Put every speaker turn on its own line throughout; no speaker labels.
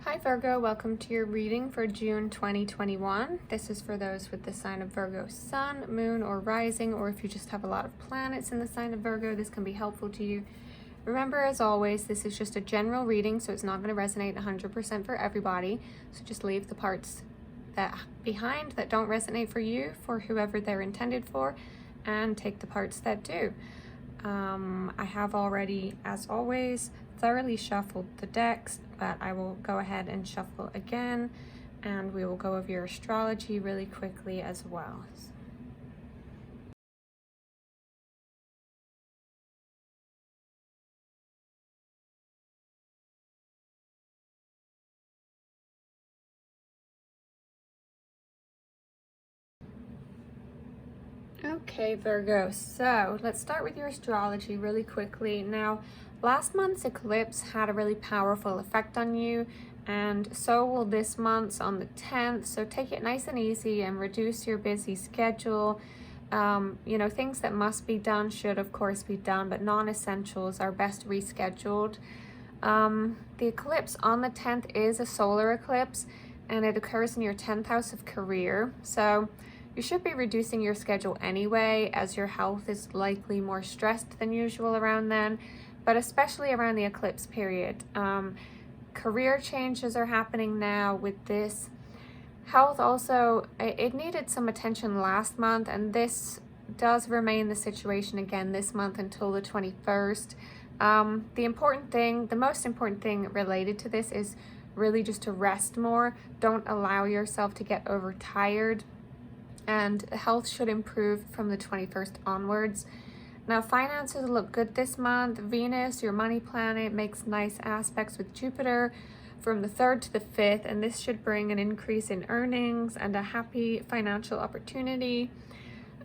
Hi Virgo, welcome to your reading for June 2021. This is for those with the sign of Virgo sun, moon, or rising, or if you just have a lot of planets in the sign of Virgo, this can be helpful to you. Remember, as always, this is just a general reading, so it's not going to resonate 100% for everybody. So just leave the parts behind that don't resonate for you, for whoever they're intended for, and take the parts that do. I have already, as always, thoroughly shuffled the decks, but I will go ahead and shuffle again, and we will go over your astrology really quickly as well. Okay, Virgo, so let's start with your astrology really quickly. Now, last month's eclipse had a really powerful effect on you, and so will this month's on the 10th. So take it nice and easy and reduce your busy schedule. Things that must be done should, of course, be done, but non-essentials are best rescheduled. The eclipse on the 10th is a solar eclipse, and it occurs in your 10th house of career. So you should be reducing your schedule anyway, as your health is likely more stressed than usual around then, but especially around the eclipse period. Career changes are happening now with this. Health also, it needed some attention last month, and this does remain the situation again this month until the 21st. The most important thing related to this is really just to rest more. Don't allow yourself to get overtired, and health should improve from the 21st onwards. Now, finances look good this month. Venus, your money planet, makes nice aspects with Jupiter from the 3rd to the 5th, and this should bring an increase in earnings and a happy financial opportunity.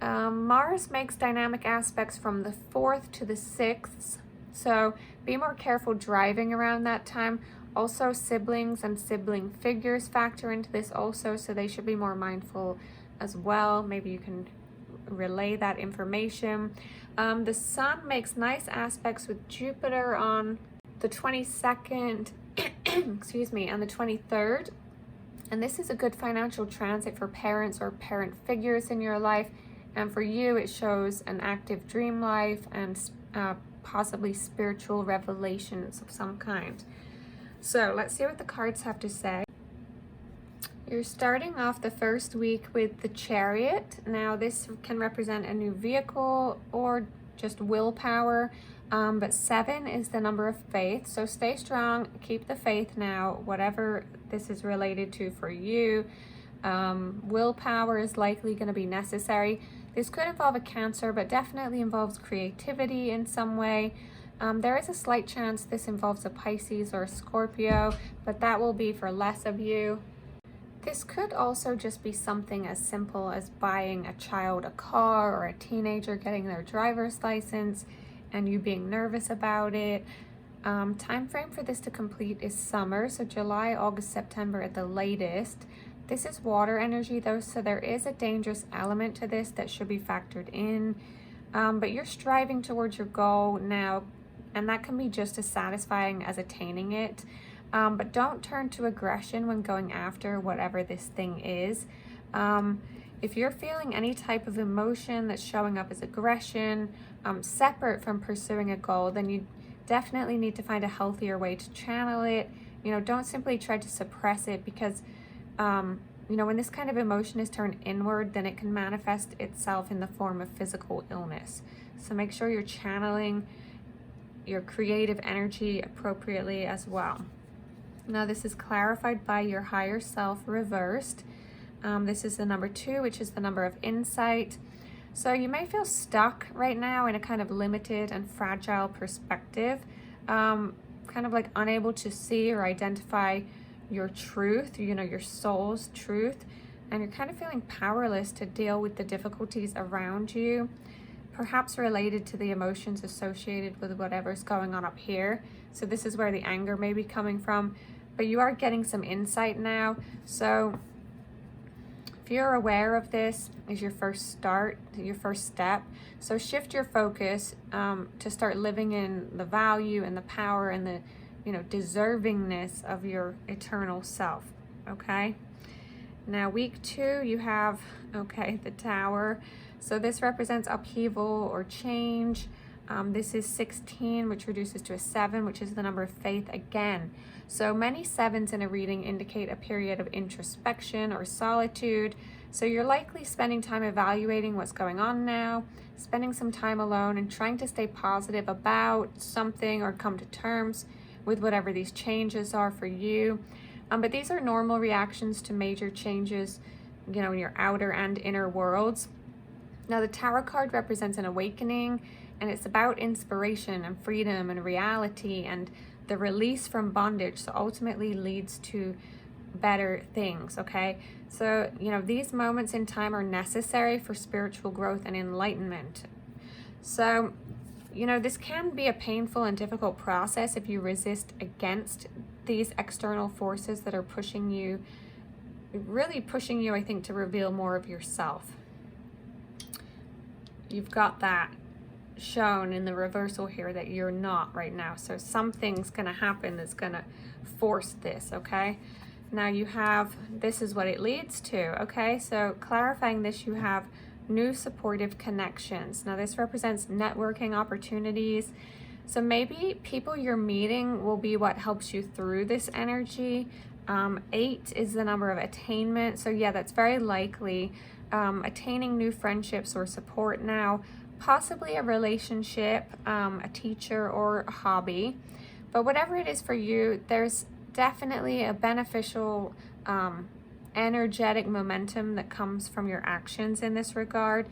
Mars makes dynamic aspects from the 4th to the 6th, so be more careful driving around that time. Also, siblings and sibling figures factor into this also, so they should be more mindful as well. Maybe you can relay that information. The sun makes nice aspects with Jupiter on the 22nd, excuse me, and the 23rd. And this is a good financial transit for parents or parent figures in your life. And for you, it shows an active dream life and possibly spiritual revelations of some kind. So let's see what the cards have to say. You're starting off the first week with the Chariot. Now, this can represent a new vehicle or just willpower, but 7 is the number of faith. So stay strong, keep the faith now, whatever this is related to for you. Willpower is likely going to be necessary. This could involve a Cancer, but definitely involves creativity in some way. There is a slight chance this involves a Pisces or a Scorpio, but that will be for less of you. This could also just be something as simple as buying a child a car, or a teenager getting their driver's license and you being nervous about it. Time frame for this to complete is summer, so July, August, September at the latest. This is water energy though, so there is a dangerous element to this that should be factored in. But you're striving towards your goal now, and that can be just as satisfying as attaining it. But don't turn to aggression when going after whatever this thing is. If you're feeling any type of emotion that's showing up as aggression, separate from pursuing a goal, then you definitely need to find a healthier way to channel it. Don't simply try to suppress it, because when this kind of emotion is turned inward, then it can manifest itself in the form of physical illness. So make sure you're channeling your creative energy appropriately as well. Now, this is clarified by your higher self reversed. This is the number 2, which is the number of insight. So you may feel stuck right now in a kind of limited and fragile perspective, kind of like unable to see or identify your truth, your soul's truth, and you're kind of feeling powerless to deal with the difficulties around you, perhaps related to the emotions associated with whatever's going on up here. So this is where the anger may be coming from, but you are getting some insight now. So if you're aware of this, is your first step. So shift your focus to start living in the value and the power and the deservingness of your eternal self, okay? Now, week 2, you have, the Tower. So this represents upheaval or change. This is 16, which reduces to a 7, which is the number of faith again. So many 7s in a reading indicate a period of introspection or solitude. So you're likely spending time evaluating what's going on now, spending some time alone and trying to stay positive about something or come to terms with whatever these changes are for you. But these are normal reactions to major changes, in your outer and inner worlds. Now, the Tower card represents an awakening, and it's about inspiration and freedom and reality and the release from bondage. So ultimately leads to better things, okay? So, these moments in time are necessary for spiritual growth and enlightenment. So, this can be a painful and difficult process if you resist against these external forces that are really pushing you, I think, to reveal more of yourself. You've got that shown in the reversal here that you're not right now. So something's going to happen that's going to force this, okay? Now you have, this is what it leads to, okay? So clarifying this, you have new supportive connections. Now this represents networking opportunities. So maybe people you're meeting will be what helps you through this energy. 8 is the number of attainment. So yeah, that's very likely attaining new friendships or support now, possibly a relationship, a teacher, or a hobby. But whatever it is for you, there's definitely a beneficial energetic momentum that comes from your actions in this regard.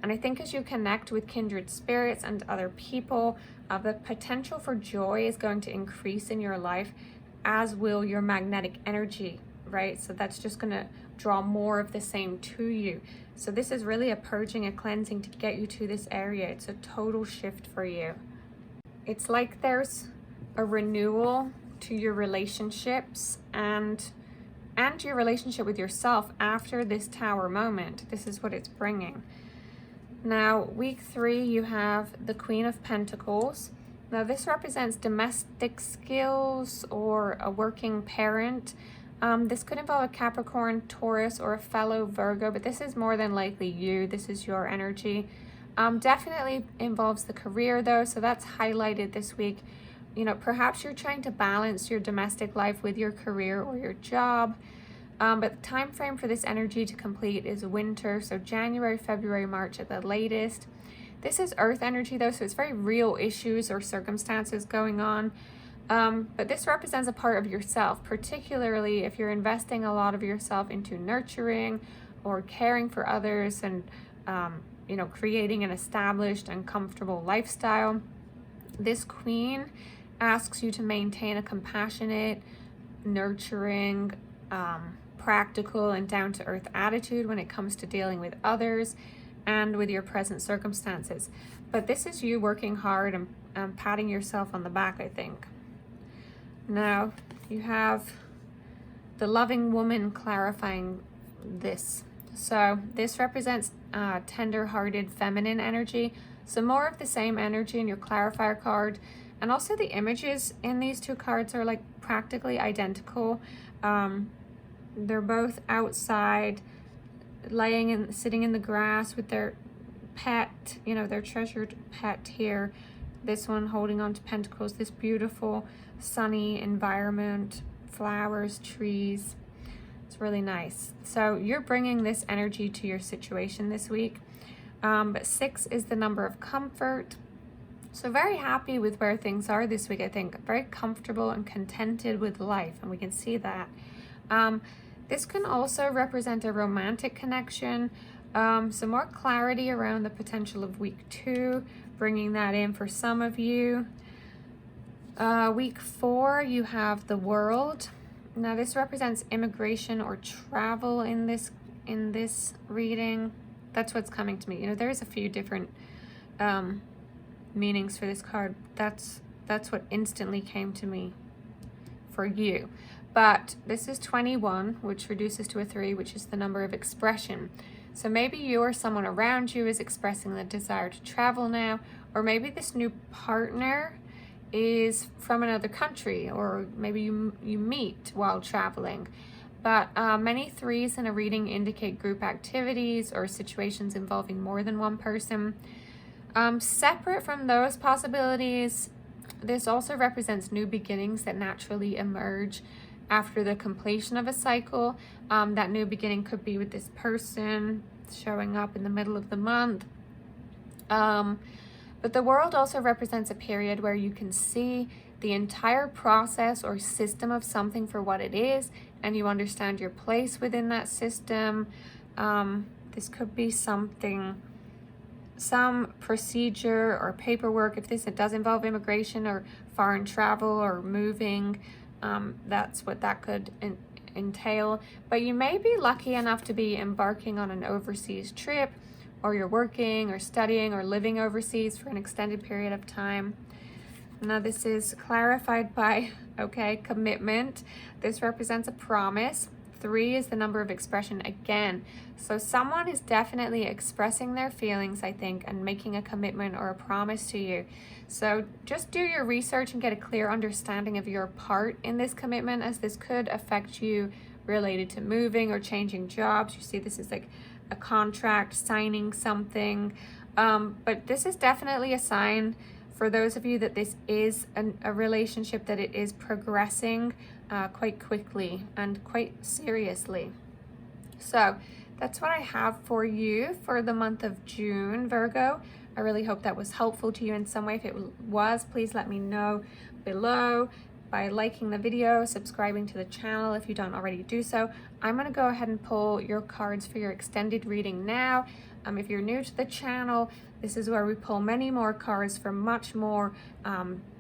And I think as you connect with kindred spirits and other people, the potential for joy is going to increase in your life, as will your magnetic energy, right? So that's just going to draw more of the same to you. So this is really a purging, a cleansing to get you to this area. It's a total shift for you. It's like there's a renewal to your relationships and your relationship with yourself after this Tower moment. This is what it's bringing. Now, week 3, you have the Queen of Pentacles. Now, this represents domestic skills or a working parent. This could involve a Capricorn, Taurus, or a fellow Virgo, but this is more than likely you. This is your energy. Definitely involves the career, though, so that's highlighted this week. Perhaps you're trying to balance your domestic life with your career or your job. But the time frame for this energy to complete is winter, so January, February, March at the latest. This is earth energy, though, so it's very real issues or circumstances going on. But this represents a part of yourself, particularly if you're investing a lot of yourself into nurturing or caring for others and, creating an established and comfortable lifestyle. This Queen asks you to maintain a compassionate, nurturing, practical, and down-to-earth attitude when it comes to dealing with others and with your present circumstances. But this is you working hard and patting yourself on the back, I think. Now, you have the loving woman clarifying this. So this represents tender-hearted feminine energy. So more of the same energy in your clarifier card. And also the images in these two cards are like practically identical. They're both outside, sitting in the grass with their pet, their treasured pet here. This one holding on to pentacles, this beautiful sunny environment, flowers, trees. It's really nice. So you're bringing this energy to your situation this week. But 6 is the number of comfort. So very happy with where things are this week, I think. Very comfortable and contented with life, and we can see that. This can also represent a romantic connection. Some more clarity around the potential of week 2, bringing that in for some of you. Week 4, you have the World. Now this represents immigration or travel in this reading. That's what's coming to me. There's a few different meanings for this card. That's what instantly came to me for you. But this is 21, which reduces to a 3, which is the number of expression. So maybe you or someone around you is expressing the desire to travel now, or maybe this new partner is from another country, or maybe you meet while traveling. But many threes in a reading indicate group activities or situations involving more than one person. Separate from those possibilities, this also represents new beginnings that naturally emerge after the completion of a cycle. That new beginning could be with this person showing up in the middle of the month. But the world also represents a period where you can see the entire process or system of something for what it is, and you understand your place within that system. This could be something, some procedure or paperwork. If it does involve immigration or foreign travel or moving, that's what that could entail. But you may be lucky enough to be embarking on an overseas trip, or you're working or studying or living overseas for an extended period of time. Now this is clarified by, commitment. This represents a promise. 3 is the number of expression again. So someone is definitely expressing their feelings, I think, and making a commitment or a promise to you. So just do your research and get a clear understanding of your part in this commitment, as this could affect you related to moving or changing jobs. You see, this is like a contract, signing something. But this is definitely a sign for those of you that this is a relationship, that it is progressing quite quickly and quite seriously. So that's what I have for you for the month of June, Virgo. I really hope that was helpful to you in some way. If it was, please let me know below by liking the video, subscribing to the channel if you don't already do so. I'm going to go ahead and pull your cards for your extended reading now. If you're new to the channel, this is where we pull many more cards for much more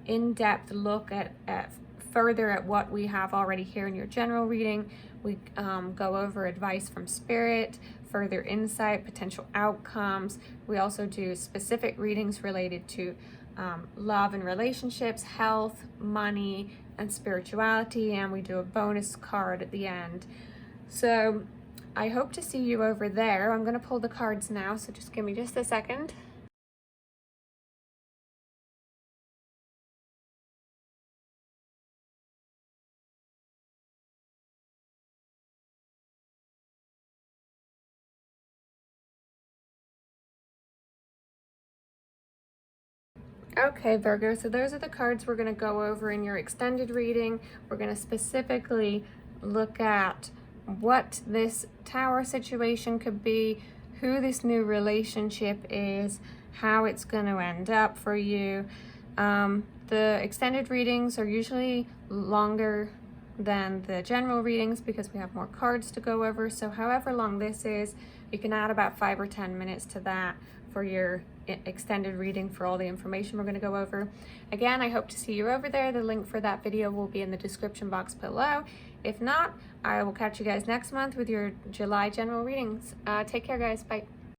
in-depth look at further at what we have already here in your general reading. We go over advice from spirit, further insight, potential outcomes. We also do specific readings related to love and relationships, health, money, and spirituality, and we do a bonus card at the end. So I hope to see you over there. I'm going to pull the cards now, so just give me just a second. Okay, Virgo, so those are the cards we're going to go over in your extended reading. We're going to specifically look at what this tower situation could be, who this new relationship is, how it's going to end up for you. The extended readings are usually longer than the general readings because we have more cards to go over. So however long this is, you can add about 5 or 10 minutes to that for your extended reading for all the information we're going to go over. Again, I hope to see you over there. The link for that video will be in the description box below. If not, I will catch you guys next month with your July general readings. Take care, guys. Bye.